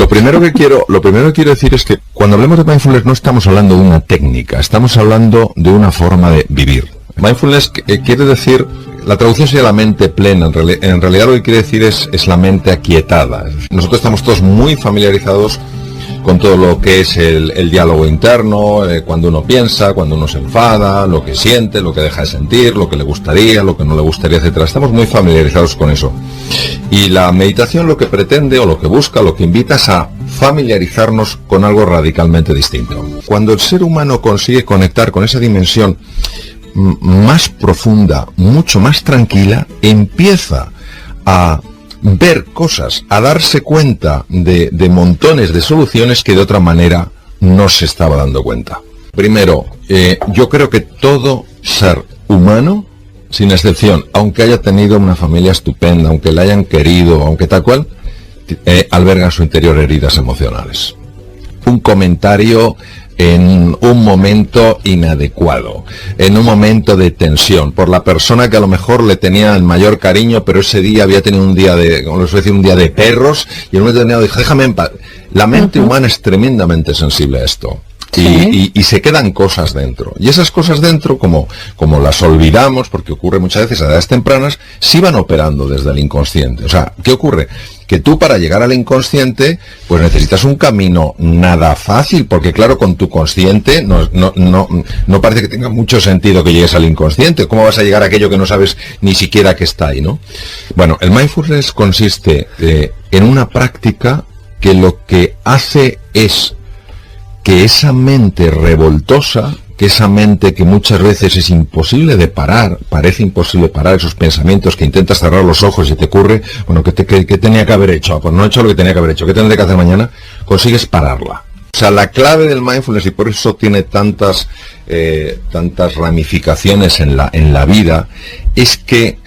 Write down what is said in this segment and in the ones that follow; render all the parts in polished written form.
primero que quiero decir es que cuando hablemos de mindfulness no estamos hablando de una técnica, estamos hablando de una forma de vivir. Mindfulness quiere decir, la traducción sería la mente plena, en realidad lo que quiere decir es la mente aquietada. Nosotros estamos todos muy familiarizados con todo lo que es el diálogo interno, cuando uno piensa, cuando uno se enfada, lo que siente, lo que deja de sentir, lo que le gustaría, lo que no le gustaría, etcétera. Estamos muy familiarizados con eso. Y la meditación lo que pretende, o lo que busca, lo que invita es a familiarizarnos con algo radicalmente distinto. Cuando el ser humano consigue conectar con esa dimensión más profunda, mucho más tranquila, empieza a ver cosas, a darse cuenta de montones de soluciones que de otra manera no se estaba dando cuenta. Primero, yo creo que todo ser humano, sin excepción, aunque haya tenido una familia estupenda, aunque la hayan querido, aunque tal cual, alberga en su interior heridas emocionales. Un comentario en un momento inadecuado, en un momento de tensión, por la persona que a lo mejor le tenía el mayor cariño, pero ese día había tenido un día de, como les voy a decir, un día de perros, y en un momento determinado dijo, déjame en paz. La mente humana es tremendamente sensible a esto. Y se quedan cosas dentro. Y esas cosas dentro, como las olvidamos, porque ocurre muchas veces a edades tempranas, sí van operando desde el inconsciente. O sea, ¿qué ocurre? Que tú para llegar al inconsciente, pues necesitas un camino nada fácil, porque claro, con tu consciente no parece que tenga mucho sentido que llegues al inconsciente. ¿Cómo vas a llegar a aquello que no sabes ni siquiera que está ahí, no? Bueno, el mindfulness consiste en una práctica que lo que hace es que esa mente revoltosa, que esa mente que muchas veces es imposible de parar, parece imposible parar esos pensamientos que intentas cerrar los ojos y te ocurre, bueno, ¿qué tenía que haber hecho? Pues no he hecho lo que tenía que haber hecho, ¿qué tendré que hacer mañana? Consigues pararla. O sea, la clave del mindfulness, y por eso tiene tantas ramificaciones en la vida, es que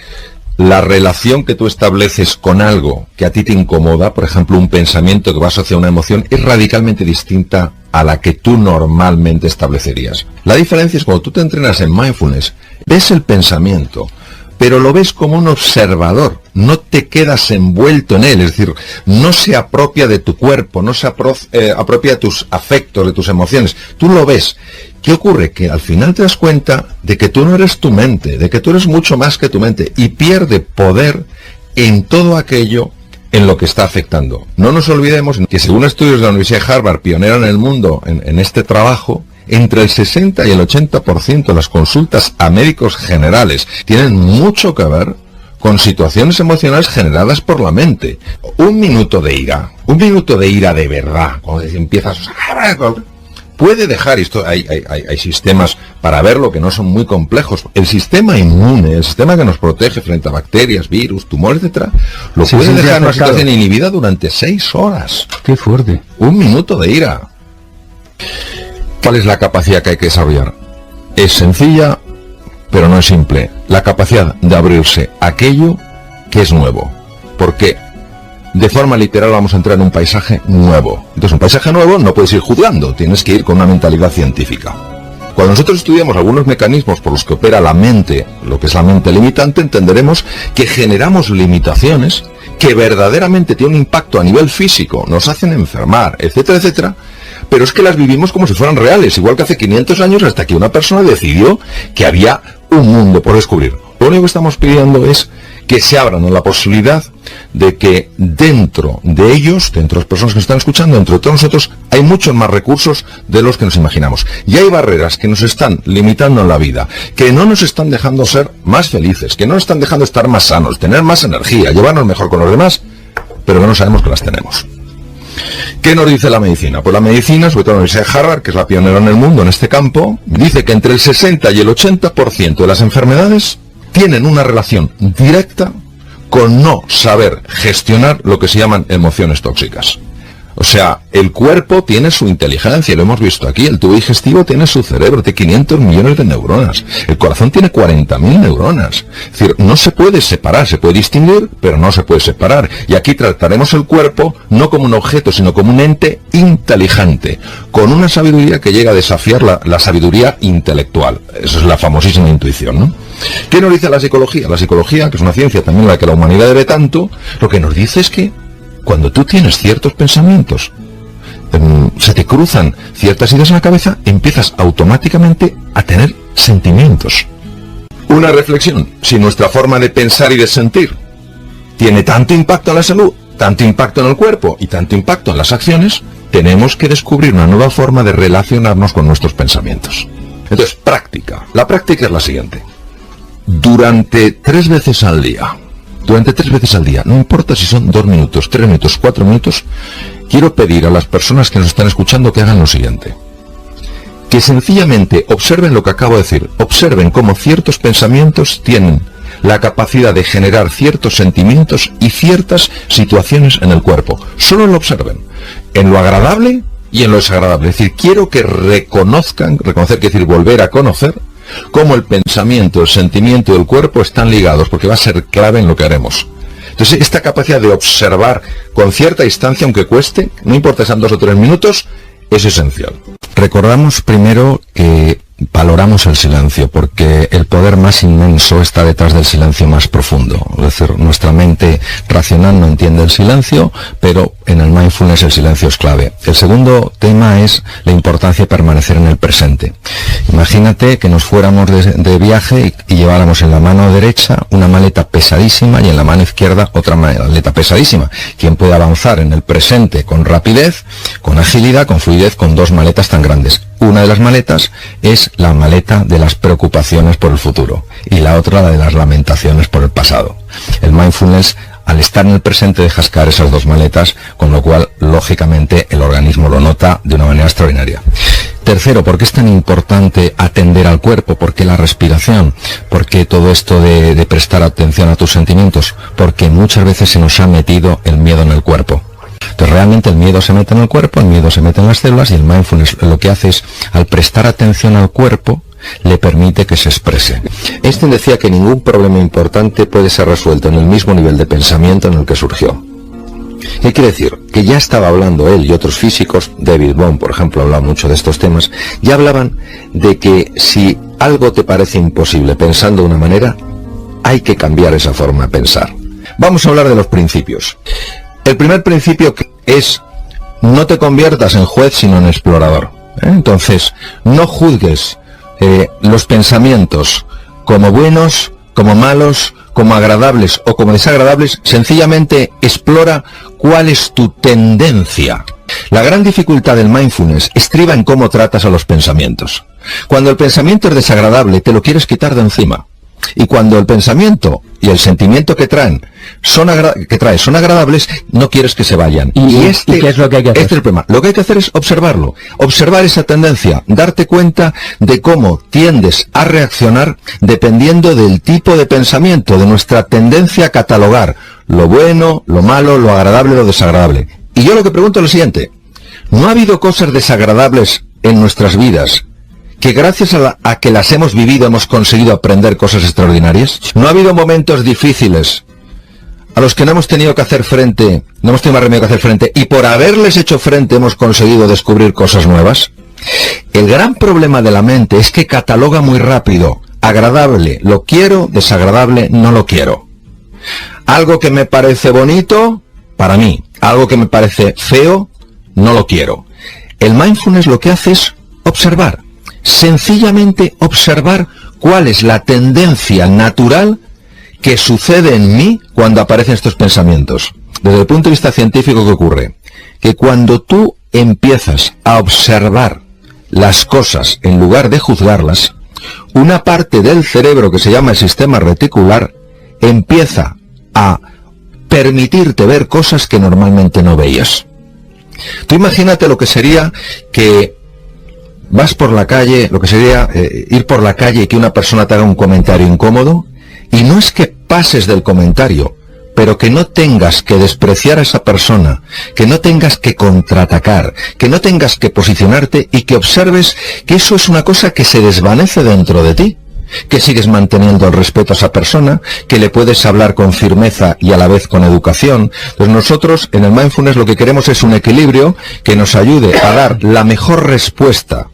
la relación que tú estableces con algo que a ti te incomoda, por ejemplo, un pensamiento que va asociado a una emoción, es radicalmente distinta a la que tú normalmente establecerías. La diferencia es cuando tú te entrenas en mindfulness, ves el pensamiento, pero lo ves como un observador, no te quedas envuelto en él, es decir, no se apropia de tu cuerpo, no se apropia de tus afectos, de tus emociones, tú lo ves. ¿Qué ocurre? Que al final te das cuenta de que tú no eres tu mente, de que tú eres mucho más que tu mente, y pierde poder en todo aquello en lo que está afectando. No nos olvidemos que según estudios de la Universidad de Harvard, pionera en el mundo en este trabajo, entre el 60 y el 80% de las consultas a médicos generales tienen mucho que ver con situaciones emocionales generadas por la mente. Un minuto de ira de verdad, cuando empiezas puede dejar, esto hay sistemas para verlo que no son muy complejos. El sistema inmune, el sistema que nos protege frente a bacterias, virus, tumores, etcétera, lo puede dejar en una situación inhibida durante 6 horas. ¡Qué fuerte! Un minuto de ira. ¿Cuál es la capacidad que hay que desarrollar? Es sencilla, pero no es simple. La capacidad de abrirse a aquello que es nuevo. Porque de forma literal vamos a entrar en un paisaje nuevo. Entonces, un paisaje nuevo no puedes ir juzgando, tienes que ir con una mentalidad científica. Cuando nosotros estudiamos algunos mecanismos por los que opera la mente, lo que es la mente limitante, entenderemos que generamos limitaciones que verdaderamente tienen un impacto a nivel físico, nos hacen enfermar, etcétera, etcétera, pero es que las vivimos como si fueran reales, igual que hace 500 años hasta que una persona decidió que había un mundo por descubrir. Lo único que estamos pidiendo es que se abran la posibilidad de que dentro de ellos, dentro de las personas que nos están escuchando, dentro de todos nosotros, hay muchos más recursos de los que nos imaginamos. Y hay barreras que nos están limitando en la vida, que no nos están dejando ser más felices, que no nos están dejando estar más sanos, tener más energía, llevarnos mejor con los demás, pero que no sabemos que las tenemos. ¿Qué nos dice la medicina? Pues la medicina, sobre todo la Universidad de Harvard, que es la pionera en el mundo en este campo, dice que entre el 60 y el 80% de las enfermedades tienen una relación directa con no saber gestionar lo que se llaman emociones tóxicas. O sea, el cuerpo tiene su inteligencia, lo hemos visto aquí, el tubo digestivo tiene su cerebro, tiene 500 millones de neuronas, el corazón tiene 40.000 neuronas. Es decir, no se puede separar, se puede distinguir, pero no se puede separar. Y aquí trataremos el cuerpo no como un objeto, sino como un ente inteligente, con una sabiduría que llega a desafiar la sabiduría intelectual. Esa es la famosísima intuición, ¿no? ¿Qué nos dice la psicología? La psicología, que es una ciencia también a la que la humanidad debe tanto, lo que nos dice es que Cuando tú tienes ciertos pensamientos, se te cruzan ciertas ideas en la cabeza, empiezas automáticamente a tener sentimientos. Una reflexión: si nuestra forma de pensar y de sentir tiene tanto impacto en la salud, tanto impacto en el cuerpo y tanto impacto en las acciones, tenemos que descubrir una nueva forma de relacionarnos con nuestros pensamientos. Entonces, práctica. La práctica es la siguiente. Durante 3 veces al día, no importa si son 2 minutos, 3 minutos, 4 minutos, quiero pedir a las personas que nos están escuchando que hagan lo siguiente. Que sencillamente observen lo que acabo de decir. Observen cómo ciertos pensamientos tienen la capacidad de generar ciertos sentimientos y ciertas situaciones en el cuerpo. Solo lo observen. En lo agradable y en lo desagradable. Es decir, quiero que reconocer, quiere decir volver a conocer, cómo el pensamiento, el sentimiento y el cuerpo están ligados, porque va a ser clave en lo que haremos. Entonces, esta capacidad de observar con cierta distancia, aunque cueste, no importa si sean 2 o 3 minutos, es esencial. Recordamos primero que valoramos el silencio, porque el poder más inmenso está detrás del silencio más profundo. Es decir, nuestra mente racional no entiende el silencio, pero en el mindfulness el silencio es clave. El segundo tema es la importancia de permanecer en el presente. Imagínate que nos fuéramos de viaje y lleváramos en la mano derecha una maleta pesadísima y en la mano izquierda otra maleta pesadísima. ¿Quién puede avanzar en el presente con rapidez, con agilidad, con fluidez, con 2 maletas tan grandes? Una de las maletas es la maleta de las preocupaciones por el futuro y la otra la de las lamentaciones por el pasado. El mindfulness, al estar en el presente, dejas caer esas 2 maletas, con lo cual, lógicamente, el organismo lo nota de una manera extraordinaria. Tercero, ¿por qué es tan importante atender al cuerpo? ¿Por qué la respiración? ¿Por qué todo esto de prestar atención a tus sentimientos? Porque muchas veces se nos ha metido el miedo en el cuerpo. Entonces realmente el miedo se mete en el cuerpo, el miedo se mete en las células, y el mindfulness lo que hace es, al prestar atención al cuerpo, le permite que se exprese. Einstein decía que ningún problema importante puede ser resuelto en el mismo nivel de pensamiento en el que surgió. ¿Qué quiere decir? Que ya estaba hablando él y otros físicos, David Bohm, por ejemplo, hablaba mucho de estos temas, ya hablaban de que si algo te parece imposible pensando de una manera, hay que cambiar esa forma de pensar. Vamos a hablar de los principios. El primer principio es: no te conviertas en juez sino en explorador. Entonces, no juzgues los pensamientos como buenos, como malos, como agradables o como desagradables. Sencillamente explora cuál es tu tendencia. La gran dificultad del mindfulness estriba en cómo tratas a los pensamientos. Cuando el pensamiento es desagradable, te lo quieres quitar de encima. Y cuando el pensamiento y el sentimiento que traes son agradables, no quieres que se vayan. ¿Y qué es lo que hay que hacer? Este es el problema. Lo que hay que hacer es observarlo. Observar esa tendencia. Darte cuenta de cómo tiendes a reaccionar dependiendo del tipo de pensamiento, de nuestra tendencia a catalogar lo bueno, lo malo, lo agradable, lo desagradable. Y yo lo que pregunto es lo siguiente: ¿no ha habido cosas desagradables en nuestras vidas que gracias a que las hemos vivido hemos conseguido aprender cosas extraordinarias? ¿No ha habido momentos difíciles a los que no hemos tenido que hacer frente, no hemos tenido más remedio que hacer frente, y por haberles hecho frente hemos conseguido descubrir cosas nuevas? El gran problema de la mente es que cataloga muy rápido. Agradable lo quiero, desagradable no lo quiero. Algo que me parece bonito, para mí. Algo que me parece feo, no lo quiero. El mindfulness lo que hace es observar. Sencillamente observar cuál es la tendencia natural que sucede en mí cuando aparecen estos pensamientos. Desde el punto de vista científico, ¿qué ocurre? Que cuando tú empiezas a observar las cosas en lugar de juzgarlas, una parte del cerebro que se llama el sistema reticular empieza a permitirte ver cosas que normalmente no veías. Tú imagínate lo que sería que vas por la calle, lo que sería ir por la calle y que una persona te haga un comentario incómodo, y no es que pases del comentario, pero que no tengas que despreciar a esa persona, que no tengas que contraatacar, que no tengas que posicionarte, y que observes que eso es una cosa que se desvanece dentro de ti, que sigues manteniendo el respeto a esa persona, que le puedes hablar con firmeza y a la vez con educación. Entonces nosotros en el mindfulness lo que queremos es un equilibrio que nos ayude a dar la mejor respuesta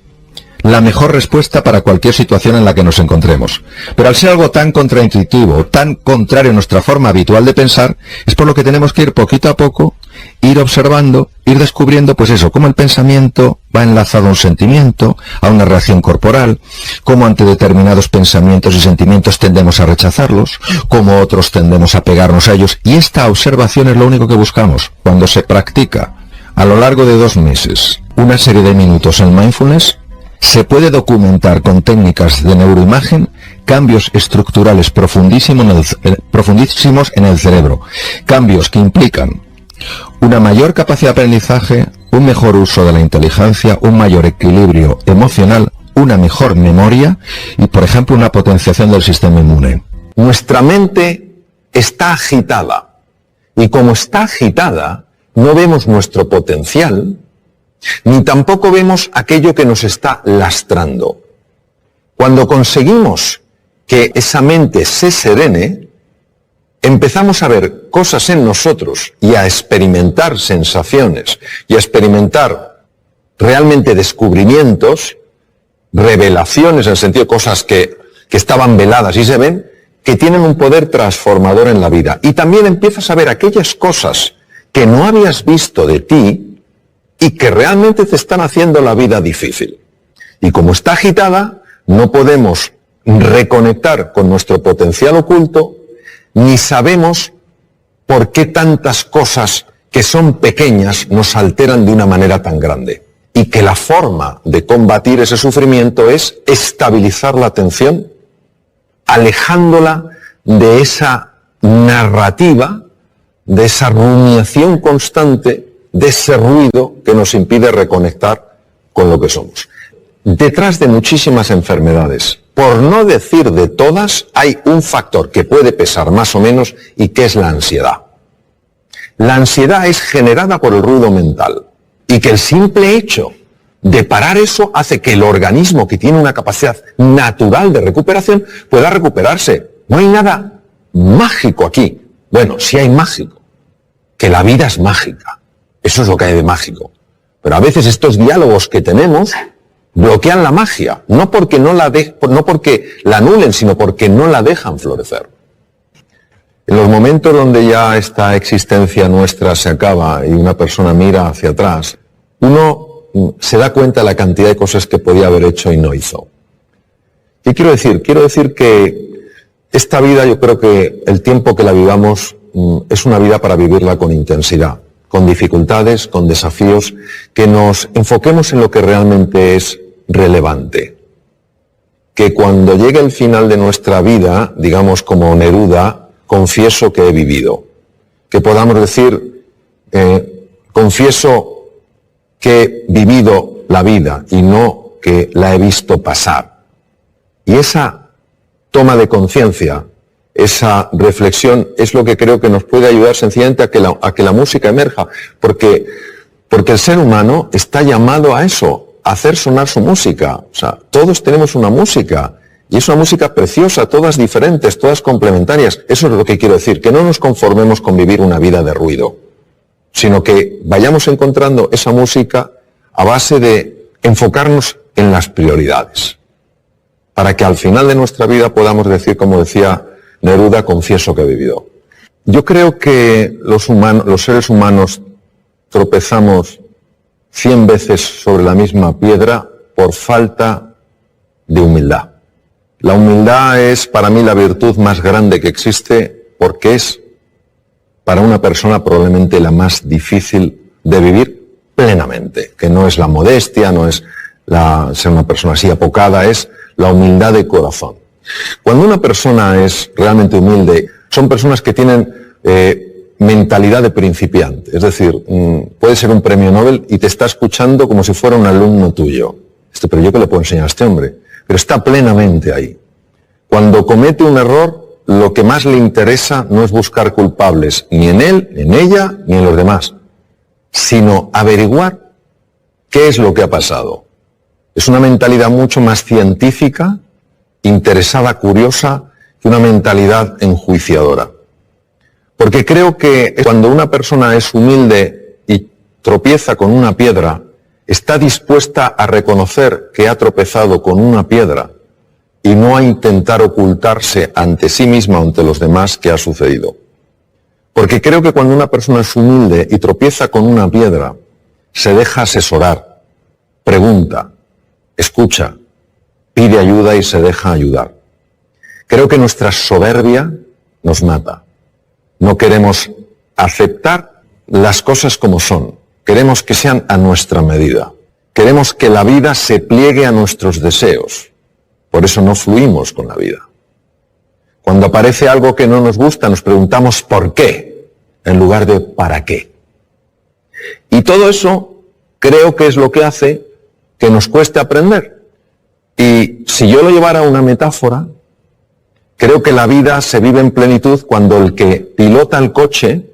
para cualquier situación en la que nos encontremos. Pero al ser algo tan contraintuitivo, tan contrario a nuestra forma habitual de pensar, es por lo que tenemos que ir poquito a poco ir observando, ir descubriendo, pues eso, cómo el pensamiento va enlazado a un sentimiento, a una reacción corporal, cómo ante determinados pensamientos y sentimientos tendemos a rechazarlos, cómo otros tendemos a pegarnos a ellos, y esta observación es lo único que buscamos. Cuando se practica a lo largo de 2 meses una serie de minutos en mindfulness, se puede documentar con técnicas de neuroimagen cambios estructurales profundísimos en el cerebro, cambios que implican una mayor capacidad de aprendizaje, un mejor uso de la inteligencia, un mayor equilibrio emocional, una mejor memoria y, por ejemplo, una potenciación del sistema inmune. Nuestra mente está agitada y como está agitada no vemos nuestro potencial ni tampoco vemos aquello que nos está lastrando. Cuando conseguimos que esa mente se serene, empezamos a ver cosas en nosotros y a experimentar sensaciones y a experimentar realmente descubrimientos, revelaciones en el sentido de cosas que estaban veladas y se ven, que tienen un poder transformador en la vida. Y también empiezas a ver aquellas cosas que no habías visto de ti y que realmente te están haciendo la vida difícil. Y como está agitada, no podemos reconectar con nuestro potencial oculto, ni sabemos por qué tantas cosas que son pequeñas nos alteran de una manera tan grande. Y que la forma de combatir ese sufrimiento es estabilizar la atención, alejándola de esa narrativa, de esa rumiación constante, de ese ruido que nos impide reconectar con lo que somos. Detrás de muchísimas enfermedades, por no decir de todas, hay un factor que puede pesar más o menos y que es la ansiedad. La ansiedad es generada por el ruido mental y que el simple hecho de parar eso hace que el organismo, que tiene una capacidad natural de recuperación, pueda recuperarse. No hay nada mágico aquí. Bueno, sí hay mágico, que la vida es mágica. Eso es lo que hay de mágico. Pero a veces estos diálogos que tenemos bloquean la magia, no porque la anulen, sino porque no la dejan florecer. En los momentos donde ya esta existencia nuestra se acaba y una persona mira hacia atrás, uno se da cuenta de la cantidad de cosas que podía haber hecho y no hizo. ¿Qué quiero decir? Quiero decir que esta vida, yo creo que el tiempo que la vivamos es una vida para vivirla con intensidad, con dificultades, con desafíos, que nos enfoquemos en lo que realmente es relevante. Que cuando llegue el final de nuestra vida, digamos como Neruda, confieso que he vivido. Que podamos decir, confieso que he vivido la vida y no que la he visto pasar. Y esa toma de conciencia, esa reflexión es lo que creo que nos puede ayudar sencillamente a que la música emerja, porque el ser humano está llamado a eso, a hacer sonar su música. O sea, todos tenemos una música, y es una música preciosa, todas diferentes, todas complementarias. Eso es lo que quiero decir, que no nos conformemos con vivir una vida de ruido, sino que vayamos encontrando esa música a base de enfocarnos en las prioridades, para que al final de nuestra vida podamos decir, como decía Neruda, confieso que he vivido. Yo creo que los seres humanos tropezamos 100 veces sobre la misma piedra por falta de humildad. La humildad es para mí la virtud más grande que existe, porque es para una persona probablemente la más difícil de vivir plenamente, que no es la modestia, no es ser una persona así apocada, es la humildad de corazón. Cuando una persona es realmente humilde, son personas que tienen mentalidad de principiante. Es decir, puede ser un premio Nobel y te está escuchando como si fuera un alumno tuyo. Pero yo qué le puedo enseñar a este hombre. Pero está plenamente ahí. Cuando comete un error, lo que más le interesa no es buscar culpables, ni en él, ni en ella, ni en los demás, sino averiguar qué es lo que ha pasado. Es una mentalidad mucho más científica, interesada, curiosa, que una mentalidad enjuiciadora. Porque creo que cuando una persona es humilde y tropieza con una piedra, está dispuesta a reconocer que ha tropezado con una piedra y no a intentar ocultarse ante sí misma o ante los demás qué ha sucedido. Porque creo que cuando una persona es humilde y tropieza con una piedra, se deja asesorar, pregunta, escucha, pide ayuda y se deja ayudar. Creo que nuestra soberbia nos mata. No queremos aceptar las cosas como son. Queremos que sean a nuestra medida. Queremos que la vida se pliegue a nuestros deseos. Por eso no fluimos con la vida. Cuando aparece algo que no nos gusta, nos preguntamos ¿por qué? En lugar de ¿para qué? Y todo eso creo que es lo que hace que nos cueste aprender. Y si yo lo llevara a una metáfora, creo que la vida se vive en plenitud cuando el que pilota el coche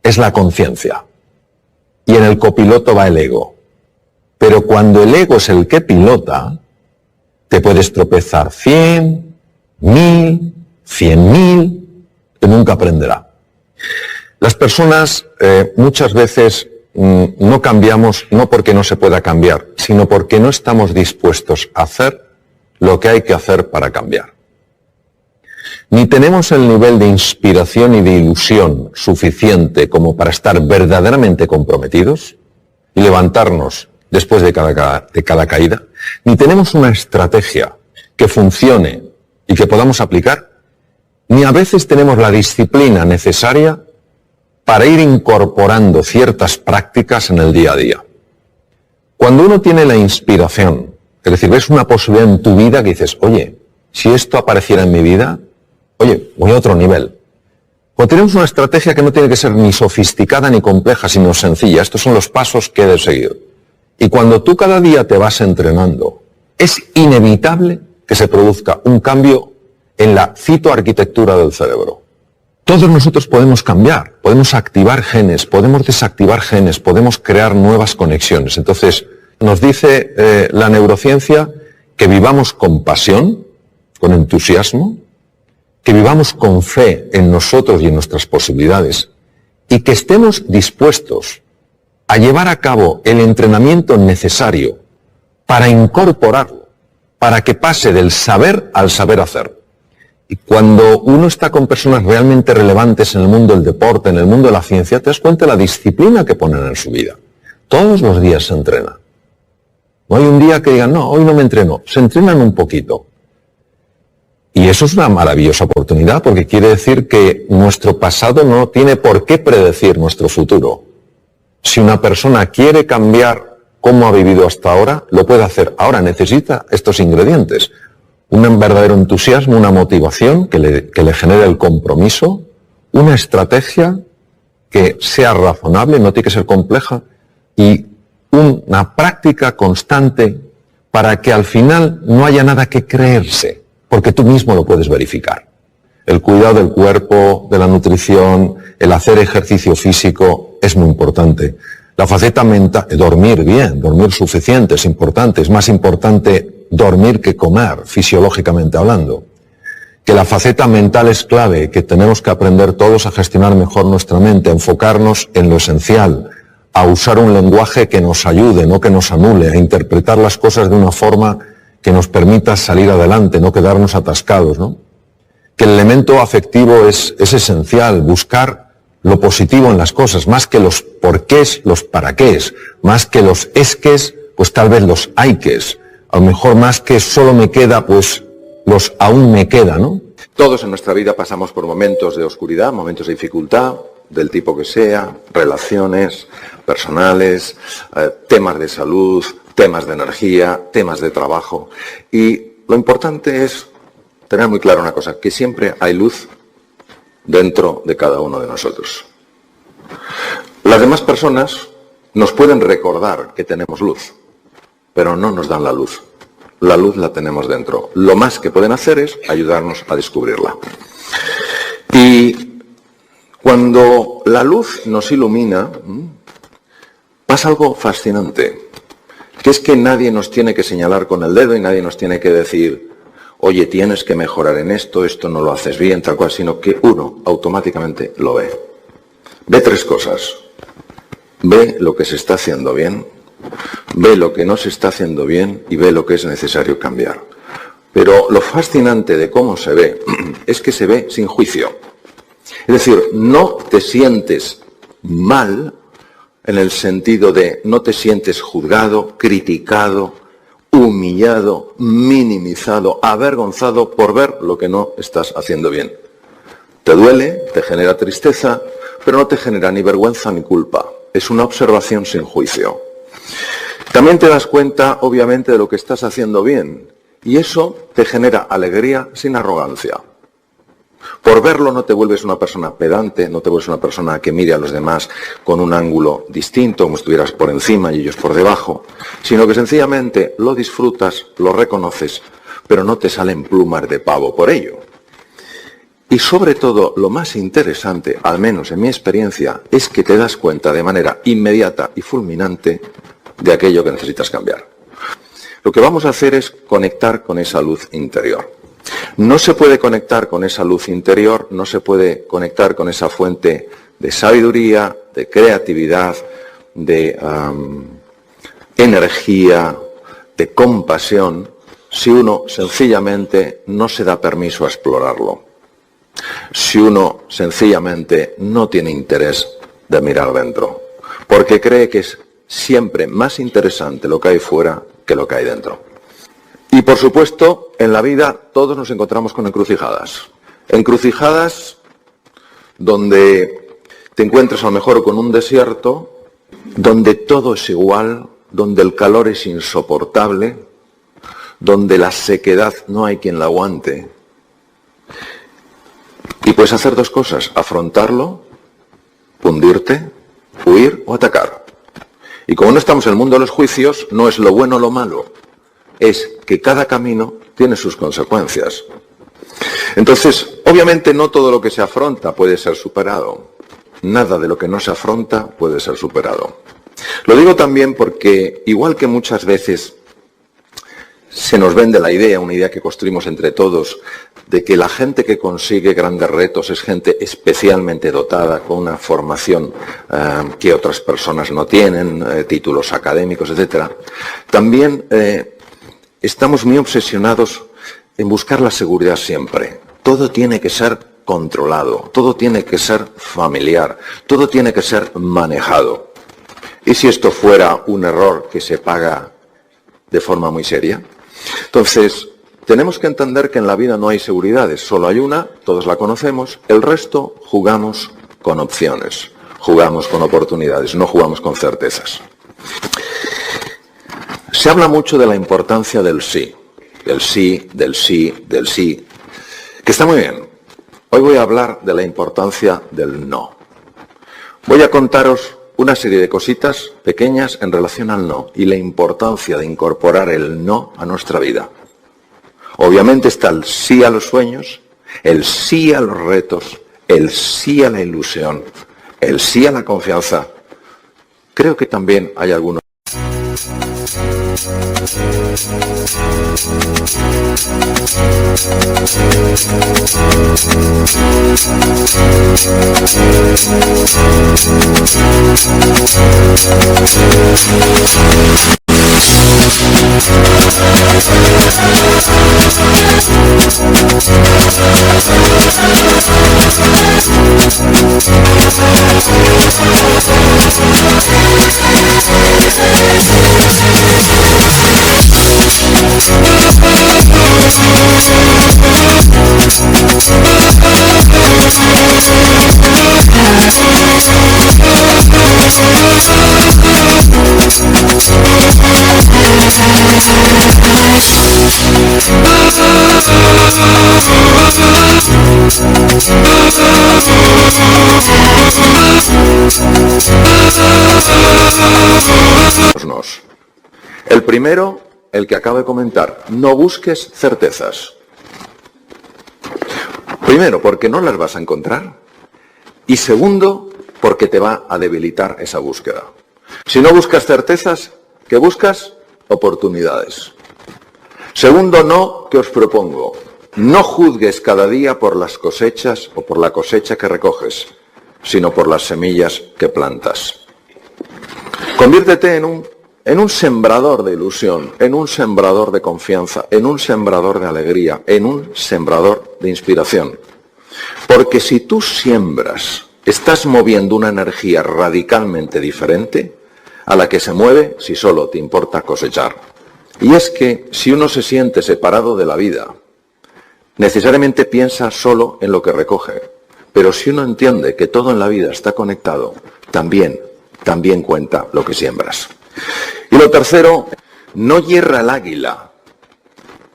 es la conciencia. Y en el copiloto va el ego. Pero cuando el ego es el que pilota, te puedes tropezar 100, 1000, 100.000, que nunca aprenderá. Las personas muchas veces no cambiamos no porque no se pueda cambiar, sino porque no estamos dispuestos a hacer lo que hay que hacer para cambiar. Ni tenemos el nivel de inspiración y de ilusión suficiente como para estar verdaderamente comprometidos y levantarnos después de cada caída, ni tenemos una estrategia que funcione y que podamos aplicar, ni a veces tenemos la disciplina necesaria para ir incorporando ciertas prácticas en el día a día. Cuando uno tiene la inspiración, es decir, ves una posibilidad en tu vida que dices, oye, si esto apareciera en mi vida, oye, voy a otro nivel. Cuando tenemos una estrategia que no tiene que ser ni sofisticada ni compleja, sino sencilla, estos son los pasos que he de seguir. Y cuando tú cada día te vas entrenando, es inevitable que se produzca un cambio en la citoarquitectura del cerebro. Todos nosotros podemos cambiar, podemos activar genes, podemos desactivar genes, podemos crear nuevas conexiones. Entonces, nos dice la neurociencia que vivamos con pasión, con entusiasmo, que vivamos con fe en nosotros y en nuestras posibilidades, y que estemos dispuestos a llevar a cabo el entrenamiento necesario para incorporarlo, para que pase del saber al saber hacer. Y cuando uno está con personas realmente relevantes en el mundo del deporte, en el mundo de la ciencia, te das cuenta de la disciplina que ponen en su vida. Todos los días se entrena. No hay un día que digan, no, hoy no me entreno. Se entrenan un poquito. Y eso es una maravillosa oportunidad porque quiere decir que nuestro pasado no tiene por qué predecir nuestro futuro. Si una persona quiere cambiar cómo ha vivido hasta ahora, lo puede hacer. Ahora necesita estos ingredientes. Un verdadero entusiasmo, una motivación que le genere el compromiso, una estrategia que sea razonable, no tiene que ser compleja, y una práctica constante para que al final no haya nada que creerse, porque tú mismo lo puedes verificar. El cuidado del cuerpo, de la nutrición, el hacer ejercicio físico es muy importante. La faceta mental, dormir bien, dormir suficiente es importante, es más importante dormir que comer, fisiológicamente hablando. Que la faceta mental es clave, que tenemos que aprender todos a gestionar mejor nuestra mente, a enfocarnos en lo esencial, a usar un lenguaje que nos ayude, no que nos anule, a interpretar las cosas de una forma que nos permita salir adelante, no quedarnos atascados, ¿no? Que el elemento afectivo es esencial, buscar lo positivo en las cosas, más que los porqués, los paraqués, más que los esques, pues tal vez los hayques. A lo mejor más que solo me queda, pues los aún me queda, ¿no? Todos en nuestra vida pasamos por momentos de oscuridad, momentos de dificultad, del tipo que sea, relaciones personales, temas de salud, temas de energía, temas de trabajo. Y lo importante es tener muy claro una cosa, que siempre hay luz dentro de cada uno de nosotros. Las demás personas nos pueden recordar que tenemos luz, pero no nos dan la luz. La luz la tenemos dentro. Lo más que pueden hacer es ayudarnos a descubrirla. Y cuando la luz nos ilumina, pasa algo fascinante, que es que nadie nos tiene que señalar con el dedo y nadie nos tiene que decir, oye, tienes que mejorar en esto, esto no lo haces bien, tal cual, sino que uno automáticamente lo ve. Ve tres cosas. Ve lo que se está haciendo bien, ve lo que no se está haciendo bien y ve lo que es necesario cambiar. Pero lo fascinante de cómo se ve es que se ve sin juicio. Es decir, no te sientes mal en el sentido de no te sientes juzgado, criticado, humillado, minimizado, avergonzado por ver lo que no estás haciendo bien. Te duele, te genera tristeza, pero no te genera ni vergüenza ni culpa. Es una observación sin juicio. También te das cuenta, obviamente, de lo que estás haciendo bien, y eso te genera alegría sin arrogancia. Por verlo no te vuelves una persona pedante, no te vuelves una persona que mire a los demás con un ángulo distinto, como si estuvieras por encima y ellos por debajo, sino que sencillamente lo disfrutas, lo reconoces, pero no te salen plumas de pavo por ello. Y sobre todo, lo más interesante, al menos en mi experiencia, es que te das cuenta de manera inmediata y fulminante de aquello que necesitas cambiar. Lo que vamos a hacer es conectar con esa luz interior. No se puede conectar con esa luz interior, no se puede conectar con esa fuente de sabiduría, de creatividad, de energía, de compasión, si uno sencillamente no se da permiso a explorarlo. Si uno sencillamente no tiene interés de mirar dentro, porque cree que es siempre más interesante lo que hay fuera que lo que hay dentro. Y por supuesto, en la vida todos nos encontramos con encrucijadas. Encrucijadas donde te encuentras a lo mejor con un desierto, donde todo es igual, donde el calor es insoportable, donde la sequedad no hay quien la aguante. Y puedes hacer dos cosas: afrontarlo, hundirte, huir o atacar. Y como no estamos en el mundo de los juicios, no es lo bueno o lo malo, es que cada camino tiene sus consecuencias. Entonces, obviamente no todo lo que se afronta puede ser superado. Nada de lo que no se afronta puede ser superado. Lo digo también porque, igual que muchas veces se nos vende la idea, una idea que construimos entre todos, de que la gente que consigue grandes retos es gente especialmente dotada, con una formación que otras personas no tienen, títulos académicos, etc. También estamos muy obsesionados en buscar la seguridad siempre. Todo tiene que ser controlado, todo tiene que ser familiar, todo tiene que ser manejado. ¿Y si esto fuera un error que se paga de forma muy seria? Entonces, tenemos que entender que en la vida no hay seguridades, solo hay una, todos la conocemos, el resto jugamos con opciones, jugamos con oportunidades, no jugamos con certezas. Se habla mucho de la importancia del sí, del sí, del sí, del sí, que está muy bien. Hoy voy a hablar de la importancia del no. Voy a contaros una serie de cositas pequeñas en relación al no y la importancia de incorporar el no a nuestra vida. Obviamente está el sí a los sueños, el sí a los retos, el sí a la ilusión, el sí a la confianza. Creo que también hay algunos. El primero, el que acabo de comentar, no busques certezas. Primero, porque no las vas a encontrar. Y segundo, porque te va a debilitar esa búsqueda. Si no buscas certezas, ¿qué buscas? Oportunidades. Segundo no, que os propongo. No juzgues cada día por las cosechas o por la cosecha que recoges, sino por las semillas que plantas. Conviértete en un sembrador de ilusión, en un sembrador de confianza, en un sembrador de alegría, en un sembrador de inspiración. Porque si tú siembras, estás moviendo una energía radicalmente diferente a la que se mueve si solo te importa cosechar. Y es que si uno se siente separado de la vida, necesariamente piensa solo en lo que recoge. Pero si uno entiende que todo en la vida está conectado, también cuenta lo que siembras. Y lo tercero, no hierra el águila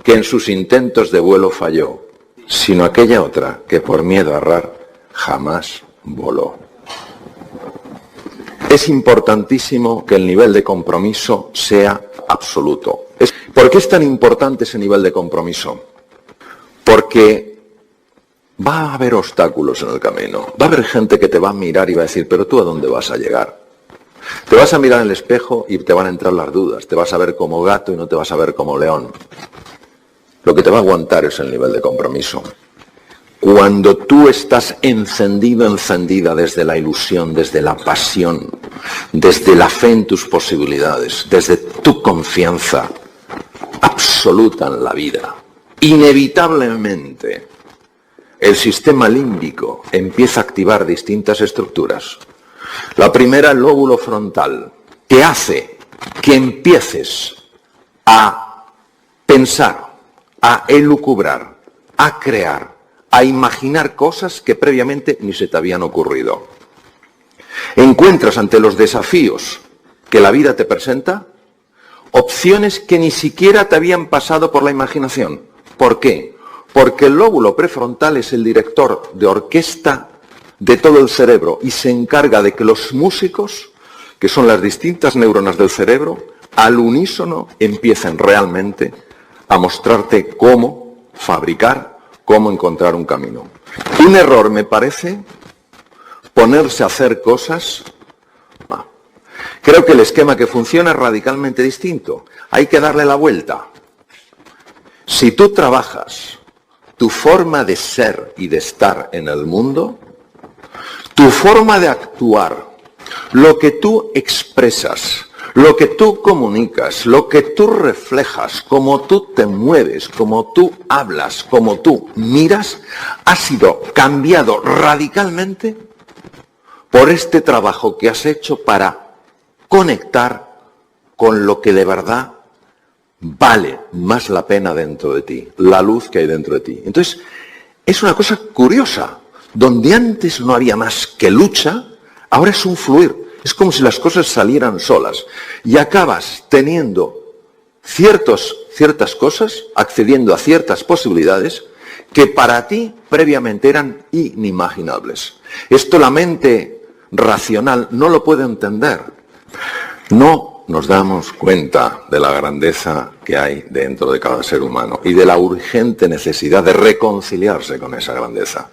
que en sus intentos de vuelo falló, sino aquella otra que por miedo a errar jamás voló. Es importantísimo que el nivel de compromiso sea absoluto. ¿Por qué es tan importante ese nivel de compromiso? Porque va a haber obstáculos en el camino. Va a haber gente que te va a mirar y va a decir, pero ¿tú a dónde vas a llegar? Te vas a mirar en el espejo y te van a entrar las dudas. Te vas a ver como gato y no te vas a ver como león. Lo que te va a aguantar es el nivel de compromiso. Cuando tú estás encendido, encendida desde la ilusión, desde la pasión, desde la fe en tus posibilidades, desde tu confianza absoluta en la vida, inevitablemente el sistema límbico empieza a activar distintas estructuras. La primera, el lóbulo frontal, que hace que empieces a pensar, a elucubrar, a crear, a imaginar cosas que previamente ni se te habían ocurrido. Encuentras ante los desafíos que la vida te presenta opciones que ni siquiera te habían pasado por la imaginación. ¿Por qué? Porque el lóbulo prefrontal es el director de orquesta de todo el cerebro y se encarga de que los músicos, que son las distintas neuronas del cerebro, al unísono empiecen realmente a mostrarte cómo fabricar, cómo encontrar un camino. Un error me parece ponerse a hacer cosas. Creo que el esquema que funciona es radicalmente distinto. Hay que darle la vuelta. Si tú trabajas tu forma de ser y de estar en el mundo, tu forma de actuar, lo que tú expresas, lo que tú comunicas, lo que tú reflejas, cómo tú te mueves, cómo tú hablas, cómo tú miras, ha sido cambiado radicalmente por este trabajo que has hecho para conectar con lo que de verdad vale más la pena dentro de ti, la luz que hay dentro de ti. Entonces, es una cosa curiosa. Donde antes no había más que lucha, ahora es un fluir. Es como si las cosas salieran solas. Y acabas teniendo ciertas cosas, accediendo a ciertas posibilidades que para ti previamente eran inimaginables. Esto la mente racional no lo puede entender. No nos damos cuenta de la grandeza que hay dentro de cada ser humano y de la urgente necesidad de reconciliarse con esa grandeza.